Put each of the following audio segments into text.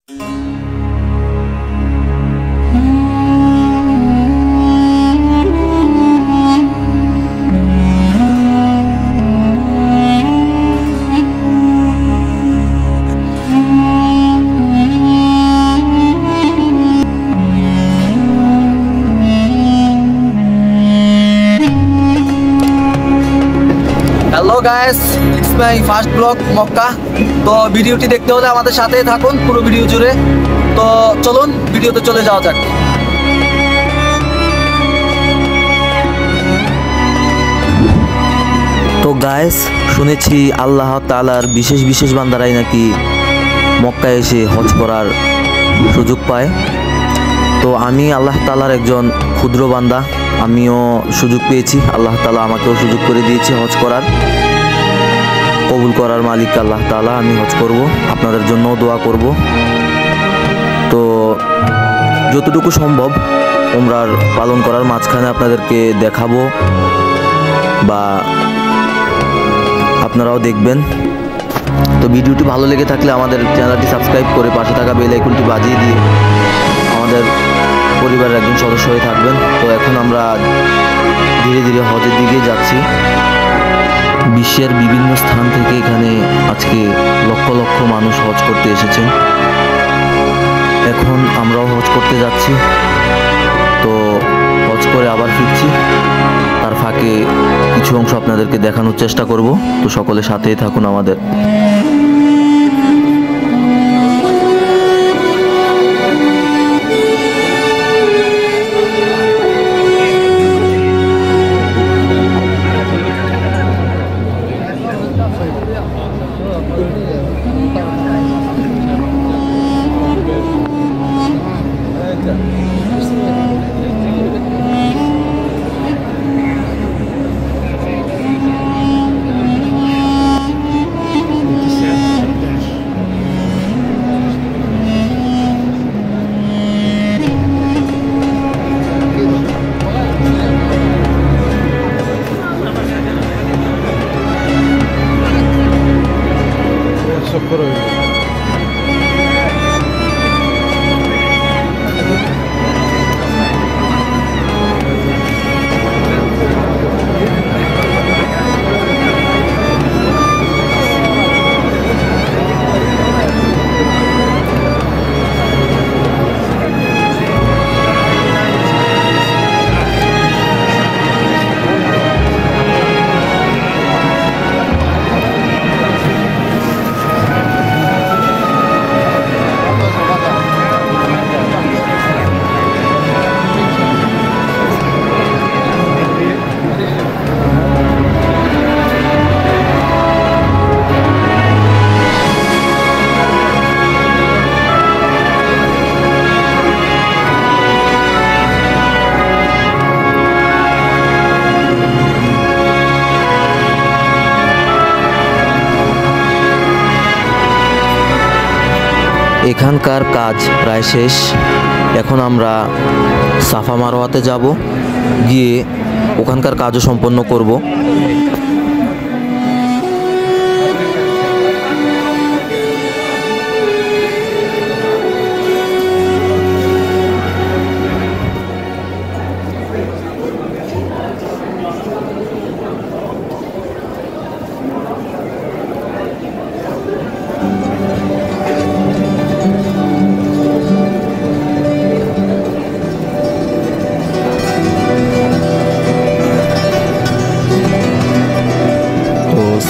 Hello guys, it's my first blog Mecca. তো ভিডিওটি দেখতে হলে আমাদের সাথেই থাকুন পুরো ভিডিও জুড়ে। তো চলুন ভিডিওতে চলে যাওয়া যাক। তো গাইস, শুনেছি আল্লাহ তাআলার বিশেষ বিশেষ বান্দারাই নাকি মক্কায় এসে হজ করার সুযোগ পায়। তো আমি আল্লাহ তাআলার একজন ক্ষুদ্র বান্দা, আমিও সুযোগ পেয়েছি। আল্লাহ তাআলা আমাকেও সুযোগ করে দিয়েছে হজ করার। কবুল করার মালিক আল্লাহ তাআলা। আমি হজ করব, আপনাদের জন্যও দোয়া করব। তো যতটুকু সম্ভব উমরার পালন করার মাঝখানে আপনাদেরকে দেখাবো বা আপনারাও দেখবেন। তো ভিডিওটি ভালো লেগে থাকলে আমাদের চ্যানেলটি সাবস্ক্রাইব করে পাশে থাকা বেল আইকনটি বাজিয়ে দিয়ে আমাদের পরিবারের একজন সদস্য হয়ে থাকবেন। তো এখন আমরা ধীরে ধীরে হজের দিকে যাচ্ছি। বিশ্বের বিভিন্ন স্থান থেকে এখানে আজকে লক্ষ লক্ষ মানুষ হজ করতে এসেছেন। এখন আমরাও হজ করতে যাচ্ছি। তো হজ করে আবার ফিরছি, তার ফাঁকে কিছু অংশ আপনাদেরকে দেখানোর চেষ্টা করব। তো সকলে সাথেই থাকুন আমাদের। এখানকার কাজ প্রায় শেষ। এখন আমরা সাফা মারওয়াতে যাব, গিয়ে ওখানকার কাজও সম্পন্ন করব।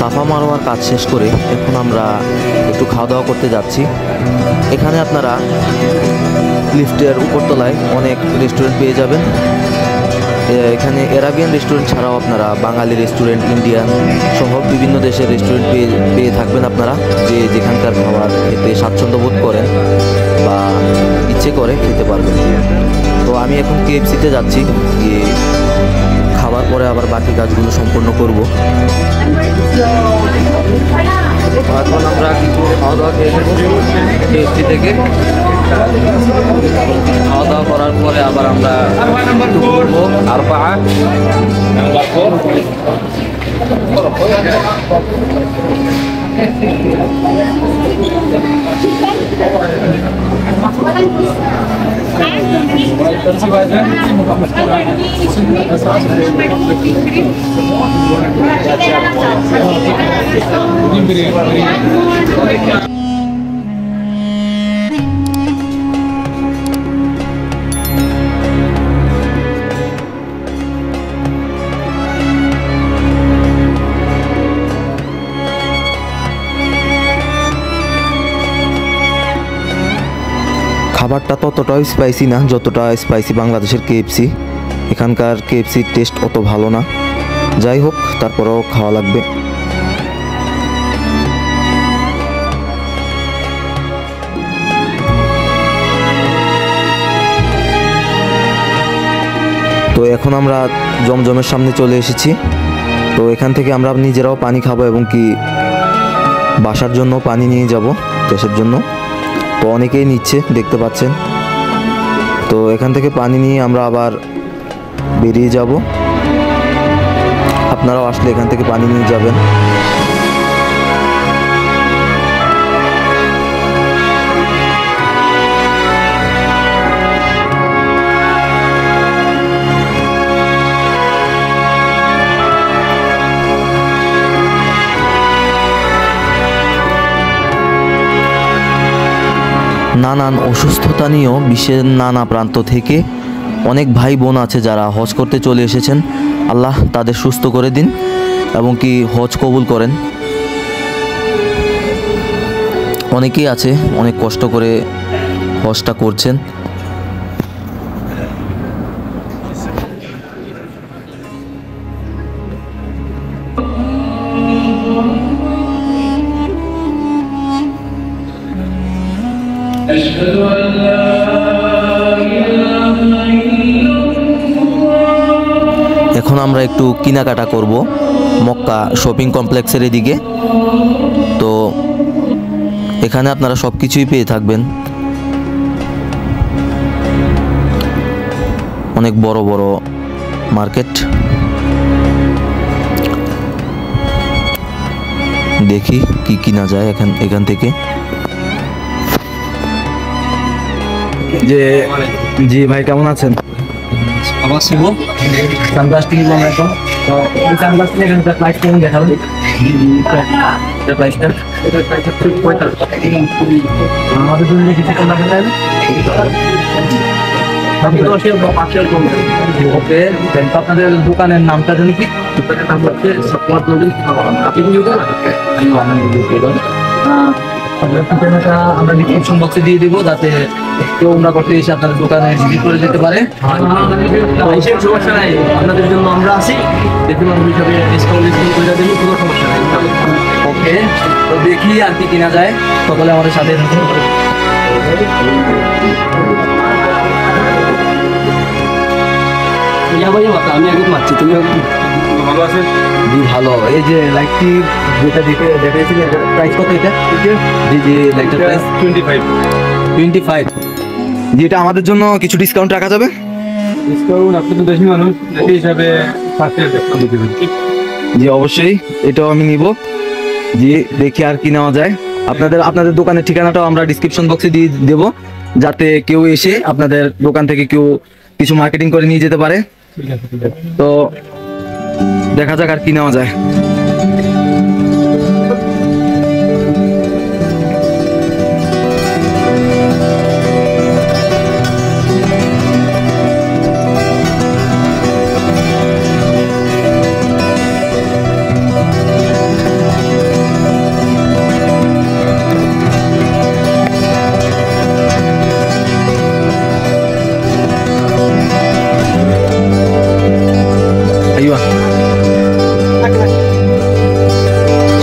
সাফা মারওয়ার কাজ শেষ করে এখন আমরা একটু খাওয়া দাওয়া করতে যাচ্ছি। এখানে আপনারা লিফটের উপরতলায় অনেক রেস্টুরেন্ট পেয়ে যাবেন। এখানে এরাবিয়ান রেস্টুরেন্ট ছাড়াও আপনারা বাঙালি রেস্টুরেন্ট, ইন্ডিয়ান সহ বিভিন্ন দেশের রেস্টুরেন্ট পেয়ে থাকবেন। আপনারা যেখানকার খাবার খেতে স্বাচ্ছন্দ্য বোধ করেন বা ইচ্ছে করে খেতে পারবেন। তো আমি এখন KFC-তে যাচ্ছি, গিয়ে খাবার পরে আবার বাকি কাজগুলো সম্পন্ন করব। এখন আমরা কিছু খাওয়া দাওয়া খেয়ে নেব KFC থেকে। খাওয়া দাওয়া করার পরে আবার আমরা করবো আর খাবারটা ততটাও স্পাইসি না যতটা স্পাইসি বাংলাদেশের কেএফসি। এখানকার কেএফসির টেস্ট অত ভালো না, যাই হোক তারপরেও খাওয়া লাগবে। তো এখন আমরা জমজমের সামনে চলে এসেছি। তো এখান থেকে আমরা নিজেরাও পানি খাবো এবং কি বাসার জন্য পানি নিয়ে যাব দেশের জন্য। তো অনেকেই নিচ্ছে দেখতে পাচ্ছেন। তো এখান থেকে পানি নিয়ে আমরা আবার বেরিয়ে যাব। আপনারাও আসলে এখান থেকে পানি নিয়ে যাবেন। নানান অসুস্থতা নিয়েও বিশ্বের নানা প্রান্ত থেকে অনেক ভাই বোন আছে যারা হজ করতে চলে এসেছেন। আল্লাহ তাদের সুস্থ করে দিন এবং কি হজ কবুল করেন। অনেকেই আছে অনেক কষ্ট করে হজটা করছেন। এখন আমরা একটু কেনাকাটা করব মক্কা শপিং কমপ্লেক্সের এদিকে। তো এখানে আপনারা সব কিছুই পেয়ে থাকবেন। অনেক বড় বড় মার্কেট। দেখি কি কিনা যায় এখান থেকে। জি ভাই কেমন আছেন? আবার শুভ সানগ্লাস কিনবো আমরা এখন। তো এই সানগ্লাস নিয়ে এখানকার প্রাইস কেমন দেখাবেন? এটা প্রাইসটা ঠিক 45। আমাদের জন্য কিছু কম রাখা যায় না? ওকে, আপনাদের দোকানের নামটা জানি কি? দোকানের নাম হচ্ছে আপনি ঠিকানাটা আমরা ডিসক্রিপশন বক্সে দিয়ে দিব, যাতে কেউ আমরা করতে এসে আপনাদের দোকানে ভিজিট করে যেতে পারে। সমস্যা নাই, আপনাদের জন্য আমরা আছি। দেখুন আমরা হিসাবে ডিসকাউন্ট করে দেবো, কোনো সমস্যা নাই। ওকে, তো দেখি আর কি কেনা যায়। সকলে আমাদের সাথে থাকুন। আমি একদম মারছি, তুমি ভালো আছেন? জি ভালো। এই যে লাইটটি যেটা দেখেছিলেন প্রাইস কত এটা? জি জি, লাইটটার প্রাইস 25। জি, এটা আমাদের জন্য কিছু ডিসকাউন্ট রাখা যাবে? ডিসকাউন্ট আপনি তো দেশি মানুষ, সেই হিসাবে 5% ডিসকাউন্ট দিতে পারি। জি অবশ্যই, এটাও আমি নিব। জি দেখি আর কি নেওয়া যায়। আপনাদের দোকানের ঠিকানাটাও আমরা ডিসক্রিপশন বক্সে দিয়ে দেবো, যাতে কেউ এসে আপনাদের দোকান থেকে কেউ কিছু মার্কেটিং করে নিয়ে যেতে পারে। তো দেখা যাক আর কি নেওয়া যায়।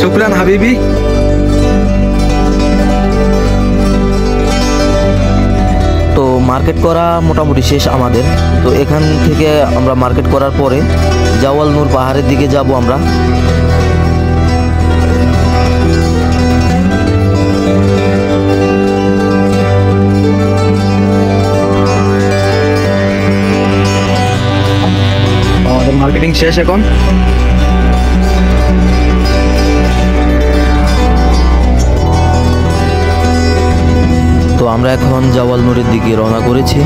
শুকরান হাবিবি। তো মার্কেট করা মোটামুটি শেষ আমাদের। তো এখান থেকে আমরা মার্কেট করার পরে জাওয়াল নূর পাহাড়ের দিকে যাব আমরা। আমাদের মার্কেটিং শেষ এখন। তো আমরা এখন জাওয়াল নুরের দিকে রওনা করেছি।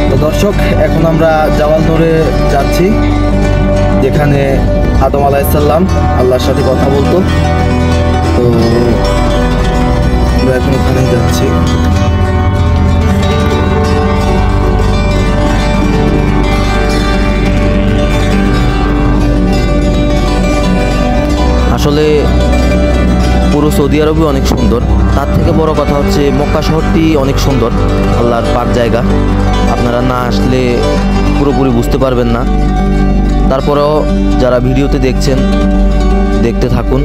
তো দর্শক, এখন আমরা জাওয়াল নুরে যাচ্ছি, যেখানে আদম আলাইহিসসালাম আল্লাহর সাথে কথা বলতো। তো আমরা এখন ওখানে যাচ্ছি। আসলে পুরো সৌদি আরবই অনেক সুন্দর, তার থেকে বড় কথা হচ্ছে মক্কা শহরটি অনেক সুন্দর, আল্লাহর পাক জায়গা। আপনারা না আসলে পুরোপুরি বুঝতে পারবেন না। তারপরেও যারা ভিডিওতে দেখছেন, দেখতে থাকুন।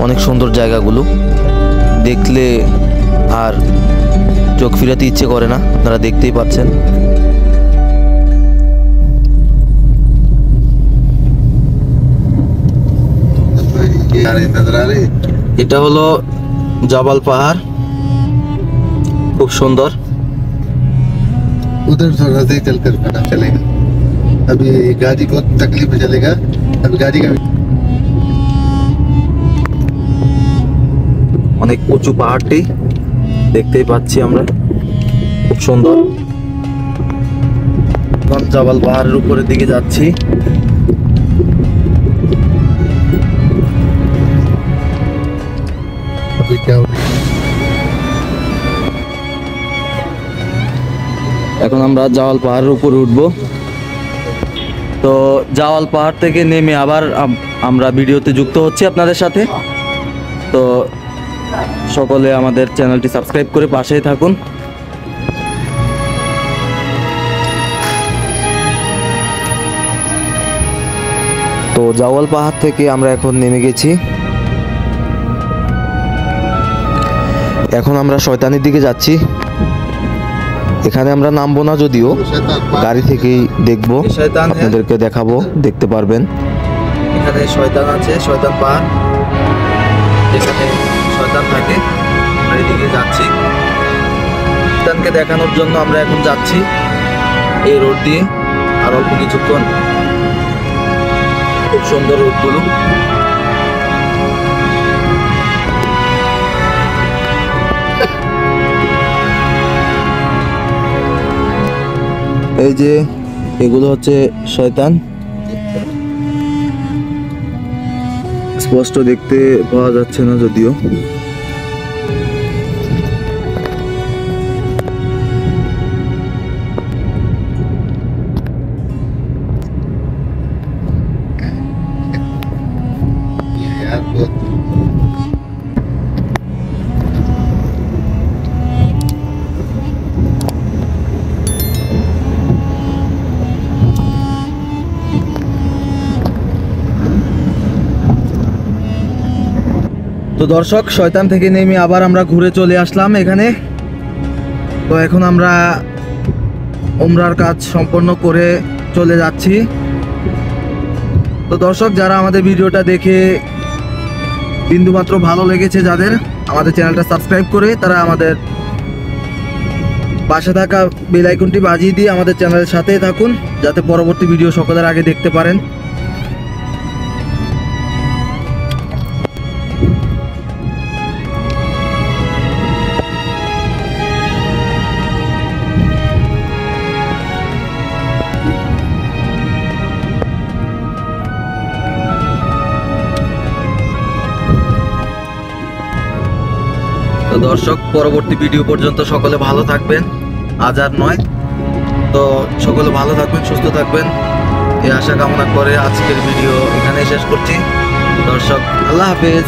অনেক সুন্দর জায়গাগুলো, দেখলে আর চোখ ফিরাতে ইচ্ছে করে না, আপনারা দেখতেই পাচ্ছেন। এটা হলো জাবাল পাহাড়, খুব সুন্দর। उधर थोड़ा से चल कर पता चलेगा। अभी गाड़ी को तकलीफ में चलेगा, अभी गाड़ी का অনেক উঁচু পাহাড়টি দেখতেই পাচ্ছি আমরা, খুব সুন্দর। এখন জাবাল পাহাড়ের উপরের দিকে যাচ্ছি। अभी क्या हो रहा है? এখন আমরা জাওয়াল পাহাড়ের উপরে উঠব। তো জাওয়াল পাহাড় থেকে নেমে আবার আমরা ভিডিওতে যুক্ত হচ্ছি আপনাদের সাথে। তো সকলে আমাদের চ্যানেলটি সাবস্ক্রাইব করে পাশেই থাকুন। তো জাওয়াল পাহাড় থেকে আমরা এখন নেমে গেছি। এখন আমরা শয়তানের দিকে যাচ্ছি। এখানে আমরা নামবো না, যদিও গাড়ি থেকেই দেখবো, আপনাদেরকে দেখাবো, দেখতে পারবেন। এখানে শয়তান আছে, শয়তান পাহাড়, এখানে শয়তান থাকে। আমরা এদিকে যাচ্ছি, শয়তানকে দেখানোর জন্য আমরা এখন যাচ্ছি এই রোড দিয়ে। আর অল্প কিছুক্ষণ, খুব সুন্দর রোডগুলো। এই যে এগুলো হচ্ছে শয়তান, স্পষ্ট দেখতে পাওয়া যাচ্ছে না যদিও। यार बहुत তো দর্শক, শয়তান থেকে নেমে আবার আমরা ঘুরে চলে আসলাম এখানে। তো এখন আমরা উমরার কাজ সম্পন্ন করে চলে যাচ্ছি। তো দর্শক, যারা আমাদের ভিডিওটা দেখে বিন্দুমাত্র ভালো লেগেছে, যাদের আমাদের চ্যানেলটা সাবস্ক্রাইব করে তারা আমাদের পাশে থাকা বেল আইকনটি বাজিয়ে দিয়ে আমাদের চ্যানেলের সাথেই থাকুন, যাতে পরবর্তী ভিডিও সকলের আগে দেখতে পারেন। তো দর্শক, পরবর্তী ভিডিও পর্যন্ত সকলে ভালো থাকবেন, আজ আর নয়। তো সকলে ভালো থাকবেন, সুস্থ থাকবেন, এই আশা কামনা করে আজকের ভিডিও এখানেই শেষ করছি। দর্শক, আল্লাহ হাফেজ।